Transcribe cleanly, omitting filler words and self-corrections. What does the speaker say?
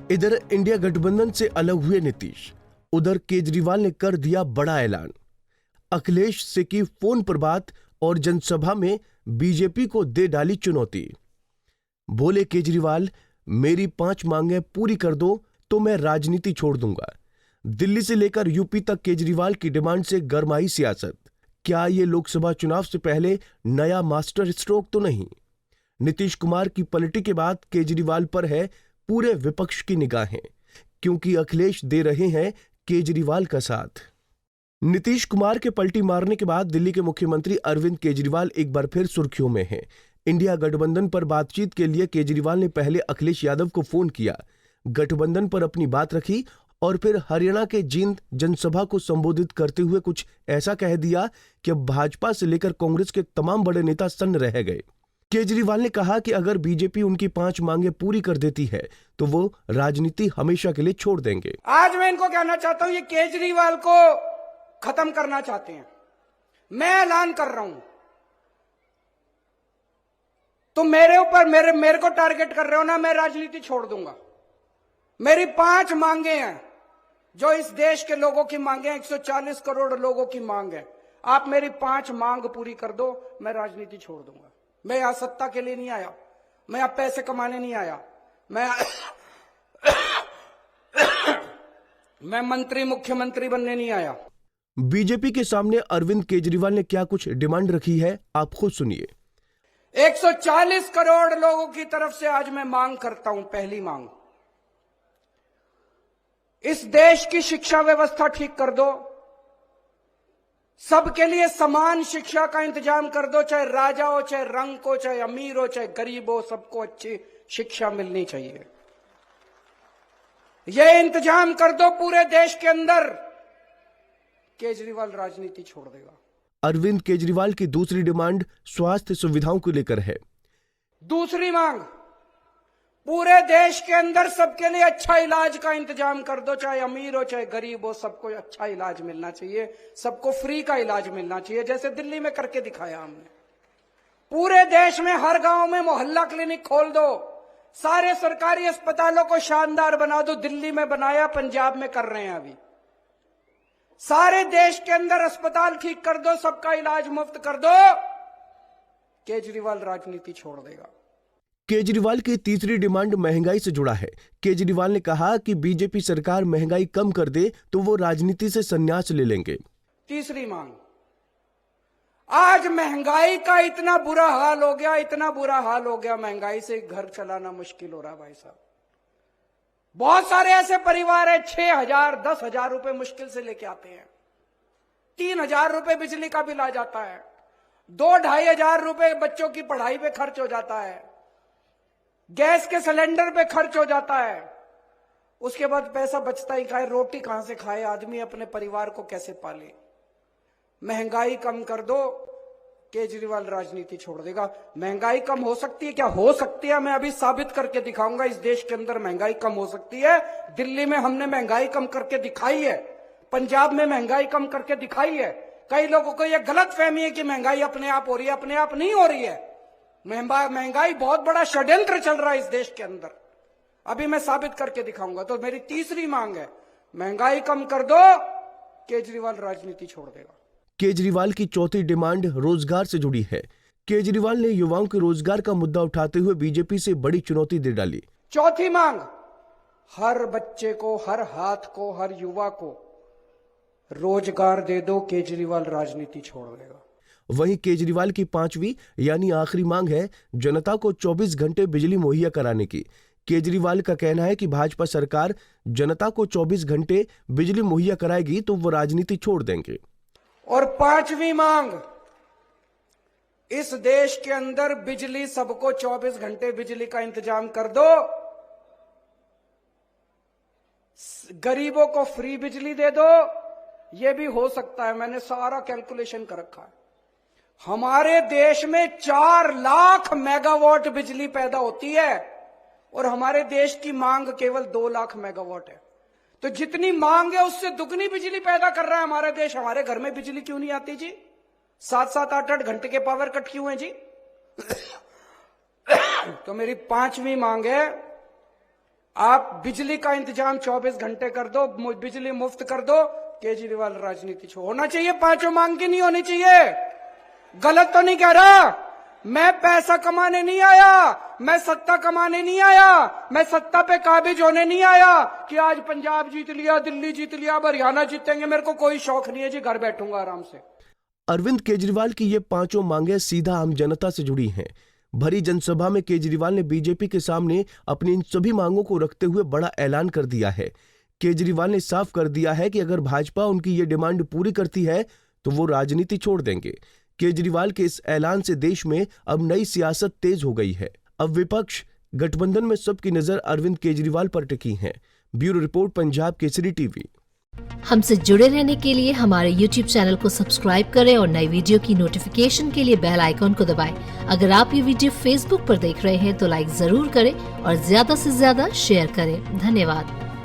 इधर इंडिया गठबंधन से अलग हुए नीतीश, उधर केजरीवाल ने कर दिया बड़ा ऐलान। अखिलेश से की फोन पर बात और जनसभा में बीजेपी को दे डाली चुनौती। बोले केजरीवाल, मेरी 5 मांगें पूरी कर दो तो मैं राजनीति छोड़ दूंगा। दिल्ली से लेकर यूपी तक केजरीवाल की डिमांड से गरमाई सियासत। क्या ये लोकसभा चुनाव से पहले नया मास्टर स्ट्रोक तो नहीं? नीतीश कुमार की पलटी के बाद केजरीवाल पर है पूरे विपक्ष की निगाहें, क्योंकि अखिलेश दे रहे हैं केजरीवाल का साथ। नीतीश कुमार के पलटी मारने के बाद दिल्ली के मुख्यमंत्री अरविंद केजरीवाल एक बार फिर सुर्खियों में हैं। इंडिया गठबंधन पर बातचीत के लिए केजरीवाल ने पहले अखिलेश यादव को फोन किया, गठबंधन पर अपनी बात रखी और फिर हरियाणा के जींद जनसभा को संबोधित करते हुए कुछ ऐसा कह दिया कि अब भाजपा से लेकर कांग्रेस के तमाम बड़े नेता सन्न रह गए। केजरीवाल ने कहा कि अगर बीजेपी उनकी 5 मांगें पूरी कर देती है तो वो राजनीति हमेशा के लिए छोड़ देंगे। आज मैं इनको कहना चाहता हूं, ये केजरीवाल को खत्म करना चाहते हैं। मैं ऐलान कर रहा हूं, तो मेरे ऊपर मेरे को टारगेट कर रहे हो ना, मैं राजनीति छोड़ दूंगा। मेरी 5 मांगे हैं जो इस देश के लोगों की मांगे हैं, 140 करोड़ लोगों की मांग है। आप मेरी 5 मांग पूरी कर दो, मैं राजनीति छोड़ दूंगा। मैं यहां सत्ता के लिए नहीं आया, मैं यहां पैसे कमाने नहीं आया, मैं मंत्री मुख्यमंत्री बनने नहीं आया। बीजेपी के सामने अरविंद केजरीवाल ने क्या कुछ डिमांड रखी है, आप खुद सुनिए। 140 करोड़ लोगों की तरफ से आज मैं मांग करता हूं। पहली मांग, इस देश की शिक्षा व्यवस्था ठीक कर दो, सबके लिए समान शिक्षा का इंतजाम कर दो, चाहे राजा हो, चाहे रंग हो, चाहे अमीर हो, चाहे गरीब हो, सबको अच्छी शिक्षा मिलनी चाहिए। यह इंतजाम कर दो पूरे देश के अंदर, केजरीवाल राजनीति छोड़ देगा। अरविंद केजरीवाल की दूसरी डिमांड स्वास्थ्य सुविधाओं को लेकर है। दूसरी मांग, पूरे देश के अंदर सबके लिए अच्छा इलाज का इंतजाम कर दो, चाहे अमीर हो चाहे गरीब हो, सबको अच्छा इलाज मिलना चाहिए, सबको फ्री का इलाज मिलना चाहिए, जैसे दिल्ली में करके दिखाया हमने। पूरे देश में हर गांव में मोहल्ला क्लिनिक खोल दो, सारे सरकारी अस्पतालों को शानदार बना दो। दिल्ली में बनाया, पंजाब में कर रहे हैं अभी। सारे देश के अंदर अस्पताल ठीक कर दो, सबका इलाज मुफ्त कर दो, केजरीवाल राजनीति छोड़ देगा। केजरीवाल की तीसरी डिमांड महंगाई से जुड़ा है। केजरीवाल ने कहा कि बीजेपी सरकार महंगाई कम कर दे तो वो राजनीति से संन्यास ले लेंगे। तीसरी मांग, आज महंगाई का इतना बुरा हाल हो गया, इतना बुरा हाल हो गया, महंगाई से घर चलाना मुश्किल हो रहा है भाई साहब। बहुत सारे ऐसे परिवार है 6,000 10,000 रुपए मुश्किल से लेके आते हैं, 3,000 रुपए बिजली का बिल आ जाता है, 2-2,500 रुपए बच्चों की पढ़ाई पे खर्च हो जाता है, गैस के सिलेंडर पे खर्च हो जाता है। उसके बाद पैसा बचता ही खाए, रोटी कहां से खाए आदमी, अपने परिवार को कैसे पाले। महंगाई कम कर दो, केजरीवाल राजनीति छोड़ देगा। महंगाई कम हो सकती है क्या? हो सकती है, मैं अभी साबित करके दिखाऊंगा। इस देश के अंदर महंगाई कम हो सकती है। दिल्ली में हमने महंगाई कम करके दिखाई है, पंजाब में महंगाई कम करके दिखाई है। कई लोगों को यह गलत फहमी है कि महंगाई अपने आप हो रही है, अपने आप नहीं हो रही है। महंगाई बहुत बड़ा षड्यंत्र चल रहा है इस देश के अंदर, अभी मैं साबित करके दिखाऊंगा। तो मेरी तीसरी मांग है, महंगाई कम कर दो, केजरीवाल राजनीति छोड़ देगा। केजरीवाल की चौथी डिमांड रोजगार से जुड़ी है। केजरीवाल ने युवाओं के रोजगार का मुद्दा उठाते हुए बीजेपी से बड़ी चुनौती दे डाली। चौथी मांग, हर बच्चे को, हर हाथ को, हर युवा को रोजगार दे दो, केजरीवाल राजनीति छोड़ देगा। वहीं केजरीवाल की 5वीं यानी आखिरी मांग है जनता को 24 घंटे बिजली मुहैया कराने की। केजरीवाल का कहना है कि भाजपा सरकार जनता को 24 घंटे बिजली मुहैया कराएगी तो वो राजनीति छोड़ देंगे। और 5वीं मांग, इस देश के अंदर बिजली, सबको 24 घंटे बिजली का इंतजाम कर दो, गरीबों को फ्री बिजली दे दो। यह भी हो सकता है, मैंने सारा कैलकुलेशन कर रखा है। हमारे देश में 4 लाख मेगावाट बिजली पैदा होती है और हमारे देश की मांग केवल 2 लाख मेगावाट है। तो जितनी मांग है उससे दुगनी बिजली पैदा कर रहा है हमारा देश। हमारे घर में बिजली क्यों नहीं आती जी? 7-7 8-8 घंटे के पावर कट क्यों है जी? तो मेरी 5वीं मांग है, आप बिजली का इंतजाम 24 घंटे कर दो, बिजली मुफ्त कर दो, केजरीवाल राजनीति छोड़। होना चाहिए पांचों मांग की, नहीं होनी चाहिए। गलत तो नहीं कह रहा। मैं पैसा कमाने नहीं आया, मैं सत्ता कमाने नहीं आया, मैं सत्ता पे काबिज होने नहीं आया कि आज पंजाब जीत लिया, दिल्ली जीत लिया, अब हरियाणा जीतेंगे। मेरे को कोई शौक नहीं है जी, घर बैठूंगा आराम से। अरविंद केजरीवाल की ये पांचों मांगे सीधा आम जनता से जुड़ी हैं। भरी जनसभा में केजरीवाल ने बीजेपी के सामने अपनी इन सभी मांगों को रखते हुए बड़ा ऐलान कर दिया है। केजरीवाल ने साफ कर दिया है कि अगर भाजपा उनकी ये डिमांड पूरी करती है तो वो राजनीति छोड़ देंगे। केजरीवाल के इस ऐलान से देश में अब नई सियासत तेज हो गई है। अब विपक्ष गठबंधन में सबकी नजर अरविंद केजरीवाल पर टिकी है। Bureau report, Punjab Kesari TV. हमसे जुड़े रहने के लिए हमारे YouTube चैनल को सब्सक्राइब करें और नई वीडियो की नोटिफिकेशन के लिए बेल आइकॉन को दबाएं। अगर आप ये वीडियो Facebook पर देख रहे हैं तो लाइक जरूर करें और ज्यादा से ज्यादा शेयर करें। धन्यवाद।